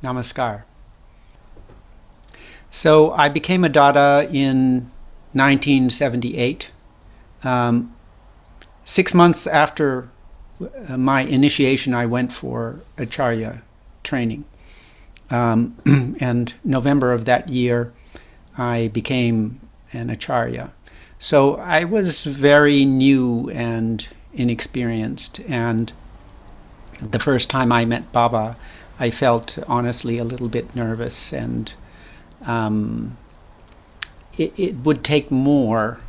Namaskar. So I became a Dada in 1978. 6 months after my initiation, I went for Acharya training. And November of that year, I became an Acharya. So I was very new and inexperienced, and the first time I met Baba, I felt honestly a little bit nervous, and it would take more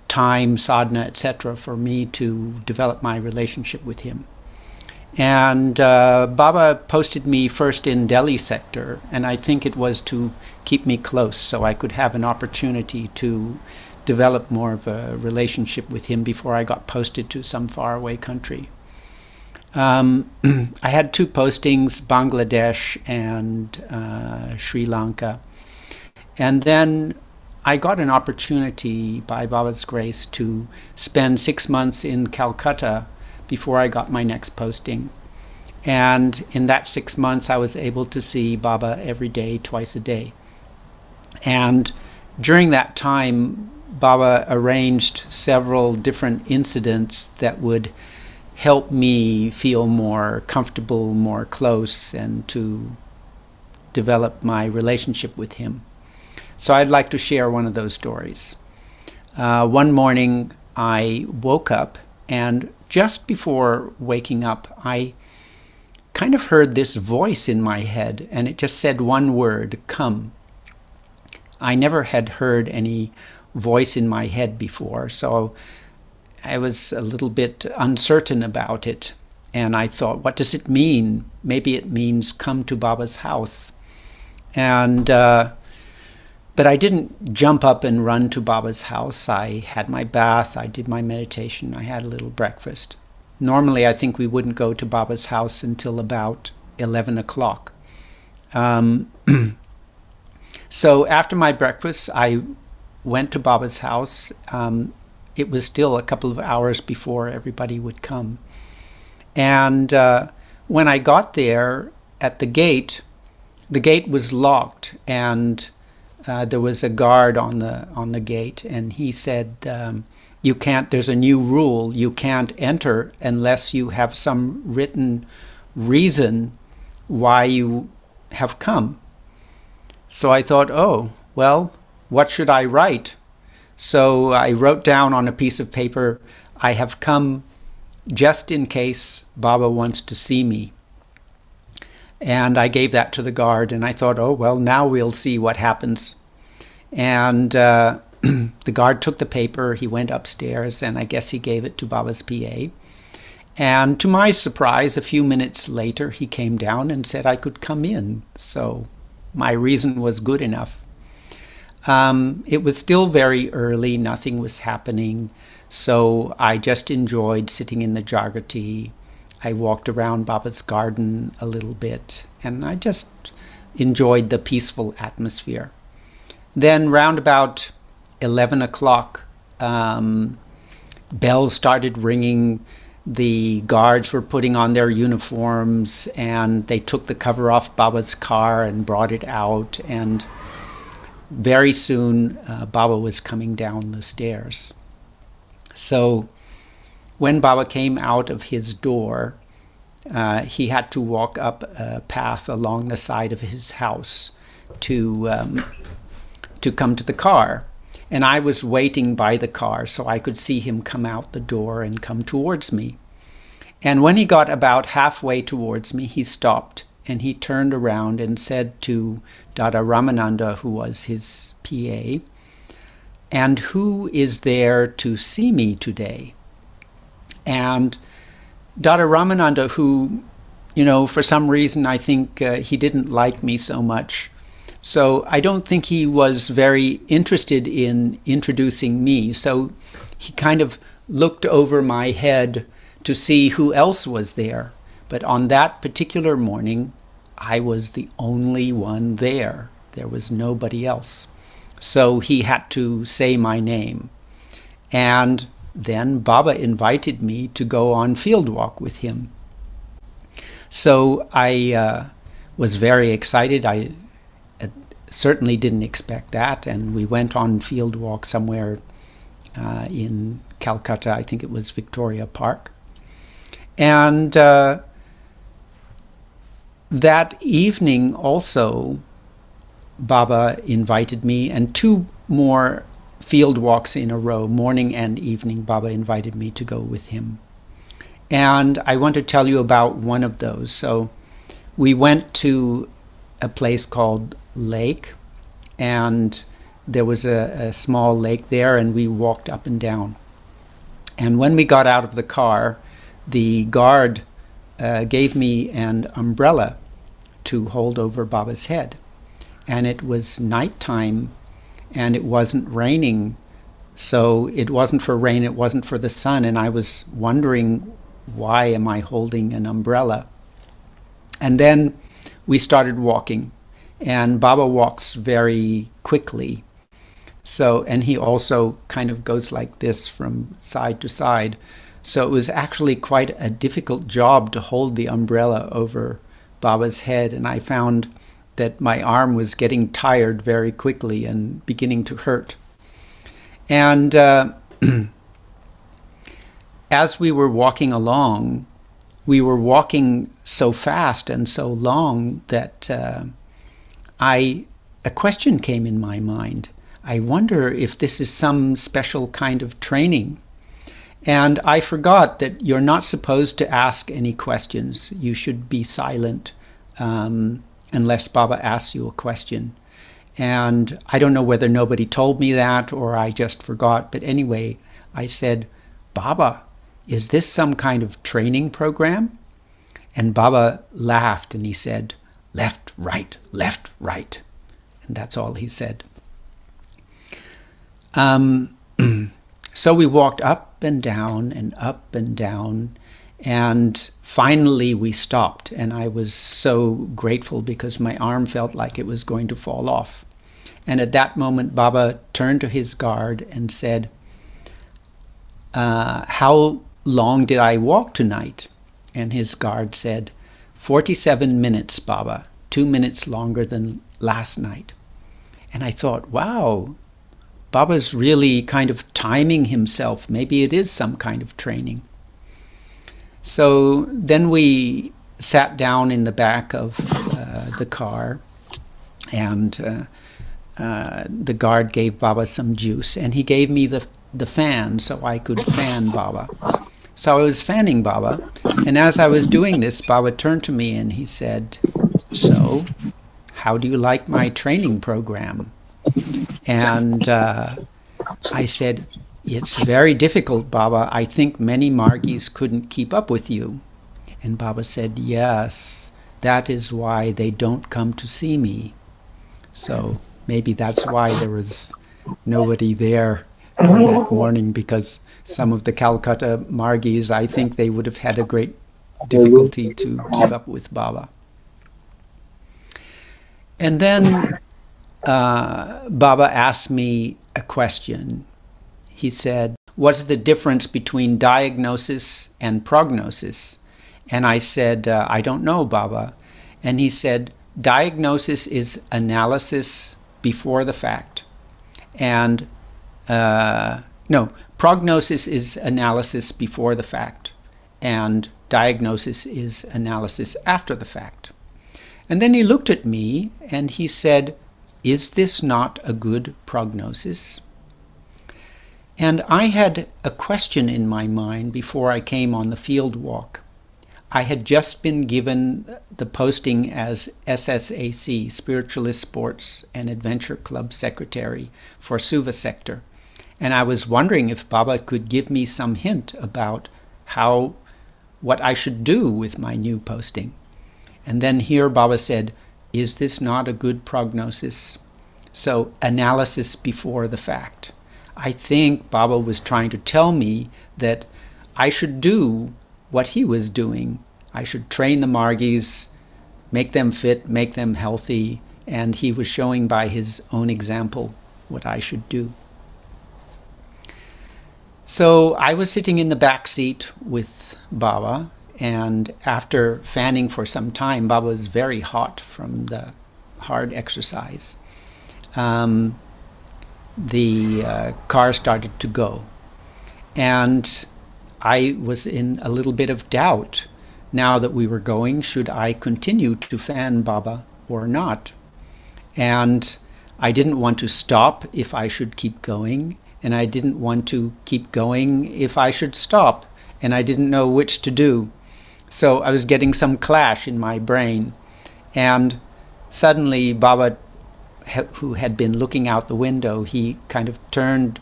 time, sadhana, etc., for me to develop my relationship with him. And Baba posted me first in Delhi sector, and I think it was to keep me close so I could have an opportunity to develop more of a relationship with him before I got posted to some faraway country. I had two postings, Bangladesh and Sri Lanka. And then I got an opportunity, by Baba's grace, to spend 6 months in Calcutta before I got my next posting. And in that 6 months, I was able to see Baba every day, twice a day. And during that time, Baba arranged several different incidents that would help me feel more comfortable, more close, and to develop my relationship with him. So I'd like to share one of those stories. One morning I woke up, and just before waking up, I kind of heard this voice in my head, and it just said one word, "Come." I never had heard any voice in my head before, so I was a little bit uncertain about it. And I thought, what does it mean? Maybe it means come to Baba's house. And but I didn't jump up and run to Baba's house. I had my bath, I did my meditation, I had a little breakfast. Normally, I think we wouldn't go to Baba's house until about 11 o'clock. So after my breakfast, I went to Baba's house. It was still a couple of hours before everybody would come. And when I got there at the gate was locked, and there was a guard on the gate, and he said, "You can't. There's a new rule. You can't enter unless you have some written reason why you have come." So I thought, oh, well, what should I write? So I wrote down on a piece of paper, "I have come just in case Baba wants to see me." And I gave that to the guard, and I thought, oh, well, now we'll see what happens. And the guard took the paper, he went upstairs, and I guess he gave it to Baba's PA. And to my surprise, a few minutes later, he came down and said I could come in. So my reason was good enough. It was still very early, nothing was happening, so I just enjoyed sitting in the Jagrati. I walked around Baba's garden a little bit, and I just enjoyed the peaceful atmosphere. Then round about 11 o'clock, bells started ringing, the guards were putting on their uniforms, and they took the cover off Baba's car and brought it out, and very soon Baba was coming down the stairs. So when Baba came out of his door, he had to walk up a path along the side of his house to come to the car. And I was waiting by the car so I could see him come out the door and come towards me. And when he got about halfway towards me, he stopped, and he turned around and said to Dada Ramananda, who was his PA, "And who is there to see me today?" And Dada Ramananda, who, for some reason, I think he didn't like me so much. So I don't think he was very interested in introducing me. So he kind of looked over my head to see who else was there. But on that particular morning, I was the only one there. There was nobody else. So he had to say my name. And then Baba invited me to go on field walk with him. So I was very excited. I certainly didn't expect that, and we went on field walk somewhere in Calcutta. I think it was Victoria Park. And that evening also, Baba invited me, and 2 more field walks in a row, morning and evening, Baba invited me to go with him. And I want to tell you about one of those. So we went to a place called Lake, and there was a small lake there, and we walked up and down. And when we got out of the car, the guard gave me an umbrella to hold over Baba's head. And it was nighttime, and it wasn't raining, so it wasn't for rain, it wasn't for the sun, and I was wondering, why am I holding an umbrella? And then we started walking, and Baba walks very quickly. So, and he also kind of goes like this from side to side. So it was actually quite a difficult job to hold the umbrella over Baba's head, and I found that my arm was getting tired very quickly and beginning to hurt. And as we were walking along, we were walking so fast and so long that a question came in my mind. I wonder if this is some special kind of training. And I forgot that you're not supposed to ask any questions. You should be silent unless Baba asks you a question. And I don't know whether nobody told me that or I just forgot. But anyway, I said, Baba, is this some kind of training program? And Baba laughed and he said, left, right, left, right. And that's all he said. So we walked up and down and up and down, and finally we stopped, and I was so grateful because my arm felt like it was going to fall off. And at that moment Baba turned to his guard and said, how long did I walk tonight? And his guard said, 47 minutes, Baba, 2 minutes longer than last night. And I thought, wow, Baba's really kind of timing himself. Maybe it is some kind of training. So then we sat down in the back of the car, and the guard gave Baba some juice, and he gave me the fan so I could fan Baba. So I was fanning Baba, and as I was doing this, Baba turned to me and he said, so, how do you like my training program? And I said, it's very difficult, Baba. I think many Margis couldn't keep up with you. And Baba said, yes, that is why they don't come to see me. So maybe that's why there was nobody there on that morning, because some of the Calcutta Margis, I think they would have had a great difficulty to keep up with Baba. And then Baba asked me a question. He said, what's the difference between diagnosis and prognosis? And I said, I don't know, Baba. And he said, diagnosis is analysis before the fact. And no, prognosis is analysis before the fact. And diagnosis is analysis after the fact. And then he looked at me and he said, is this not a good prognosis? And I had a question in my mind before I came on the field walk. I had just been given the posting as SSAC, Spiritualist Sports and Adventure Club Secretary for Suva sector. And I was wondering if Baba could give me some hint about what I should do with my new posting. And then here Baba said, is this not a good prognosis? So analysis before the fact. I think Baba was trying to tell me that I should do what he was doing. I should train the Margis, make them fit, make them healthy, and he was showing by his own example what I should do. So I was sitting in the back seat with Baba, And after fanning for some time, Baba was very hot from the hard exercise. The car started to go. And I was in a little bit of doubt now that we were going. Should I continue to fan Baba or not? And I didn't want to stop if I should keep going, and I didn't want to keep going if I should stop, and I didn't know which to do. So I was getting some clash in my brain. And suddenly Baba, who had been looking out the window, he kind of turned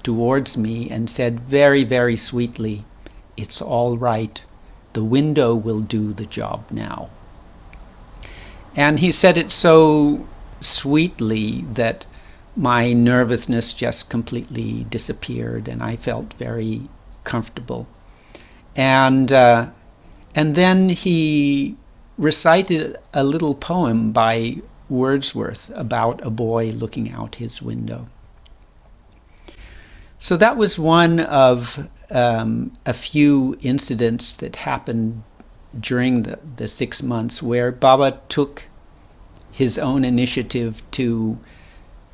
towards me and said very, very sweetly, "It's all right. The window will do the job now." And he said it so sweetly that my nervousness just completely disappeared, and I felt very comfortable. And then he recited a little poem by Wordsworth about a boy looking out his window. So that was one of a few incidents that happened during the 6 months where Baba took his own initiative to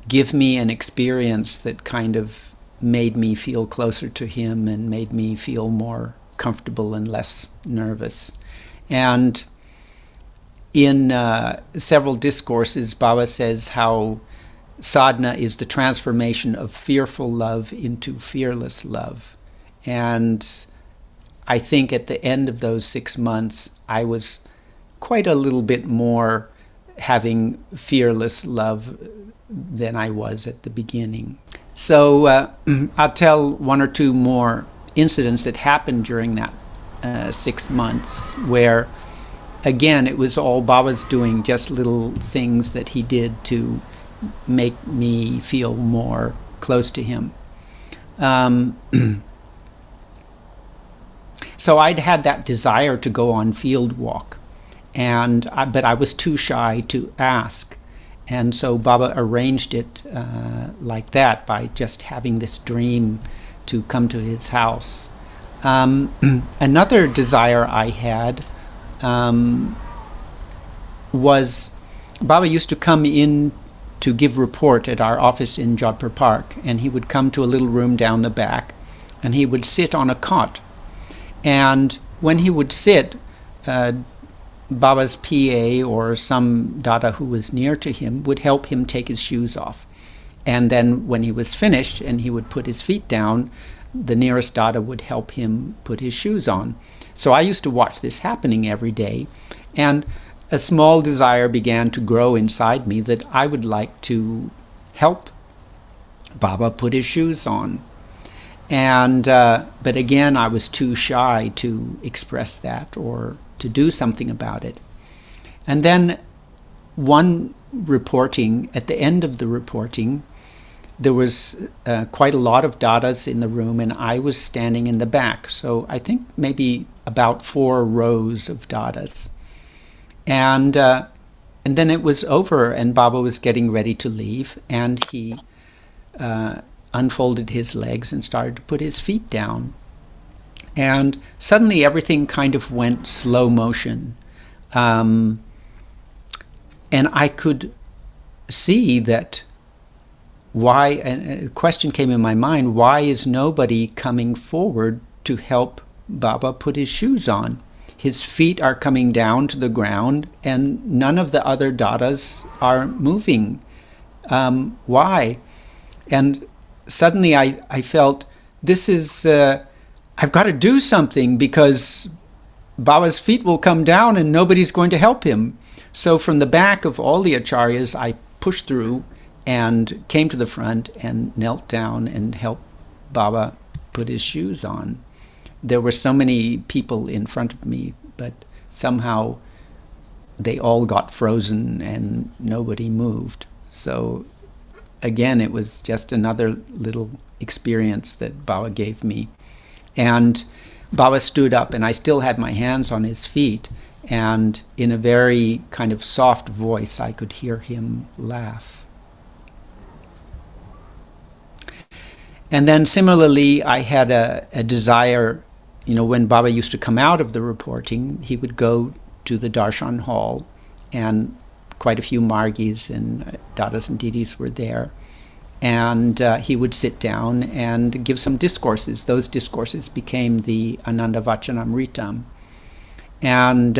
give me an experience that kind of made me feel closer to him and made me feel more comfortable and less nervous. And in several discourses, Baba says how sadhana is the transformation of fearful love into fearless love. And I think at the end of those 6 months, I was quite a little bit more having fearless love than I was at the beginning. So I'll tell one or two more incidents that happened during that 6 months where, again, it was all Baba's doing, just little things that he did to make me feel more close to him. So I'd had that desire to go on field walk, but I was too shy to ask. And so Baba arranged it like that, by just having this dream to come to his house. Another desire I had was Baba used to come in to give report at our office in Jamalpur Park, and he would come to a little room down the back, and he would sit on a cot. And when he would sit, Baba's PA or some Dada who was near to him would help him take his shoes off. And then when he was finished and he would put his feet down, the nearest Dada would help him put his shoes on. So I used to watch this happening every day, and a small desire began to grow inside me that I would like to help Baba put his shoes on. And but again, I was too shy to express that or to do something about it. And then one reporting, at the end of the reporting, there was quite a lot of Dadas in the room, and I was standing in the back. So I think maybe about 4 rows of Dadas. And then it was over, and Baba was getting ready to leave, and he unfolded his legs and started to put his feet down. And suddenly everything kind of went slow motion. And I could see that and a question came in my mind, why is nobody coming forward to help Baba put his shoes on? His feet are coming down to the ground, and none of the other Dadas are moving. Why? And suddenly I felt, this is, I've got to do something, because Baba's feet will come down and nobody's going to help him. So from the back of all the acharyas, I pushed through and came to the front and knelt down and helped Baba put his shoes on. There were so many people in front of me, but somehow they all got frozen and nobody moved. So again, it was just another little experience that Baba gave me. And Baba stood up, and I still had my hands on his feet, and in a very kind of soft voice, I could hear him laugh. And then similarly, I had a desire when Baba used to come out of the reporting, he would go to the darshan hall, and quite a few Margis and Dadas and Didis were there. And he would sit down and give some discourses. Those discourses became the Ananda Vachanamritam. And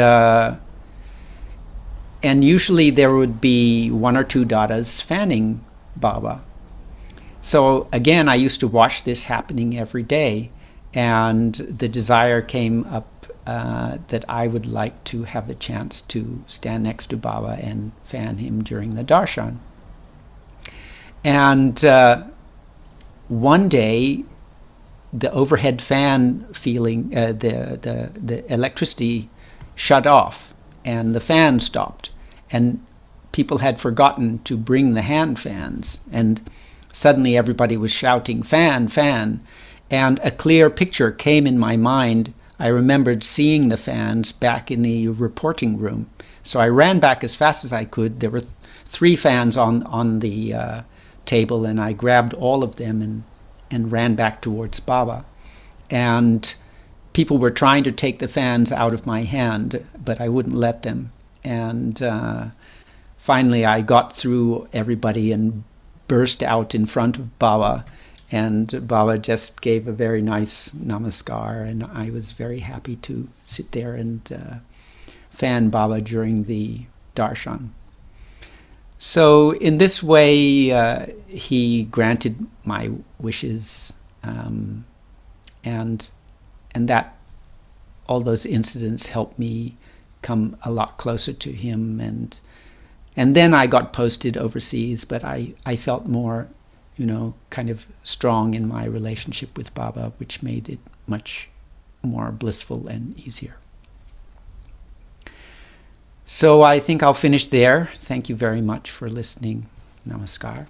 usually there would be one or two Dadas fanning Baba. So again, I used to watch this happening every day, and the desire came up that I would like to have the chance to stand next to Baba and fan him during the darshan. And one day, the overhead fan the electricity shut off, and the fan stopped, and people had forgotten to bring the hand fans, and suddenly everybody was shouting, "Fan, fan," and a clear picture came in my mind. I remembered seeing the fans back in the reporting room, so I ran back as fast as I could. There were 3 fans on the table, and I grabbed all of them and ran back towards Baba. And people were trying to take the fans out of my hand, but I wouldn't let them. And finally I got through everybody and burst out in front of Baba, and Baba just gave a very nice namaskar, and I was very happy to sit there and fan Baba during the darshan. So in this way, he granted my wishes, and that all those incidents helped me come a lot closer to him. And then I got posted overseas, but I felt more, kind of strong in my relationship with Baba, which made it much more blissful and easier. So I think I'll finish there. Thank you very much for listening. Namaskar.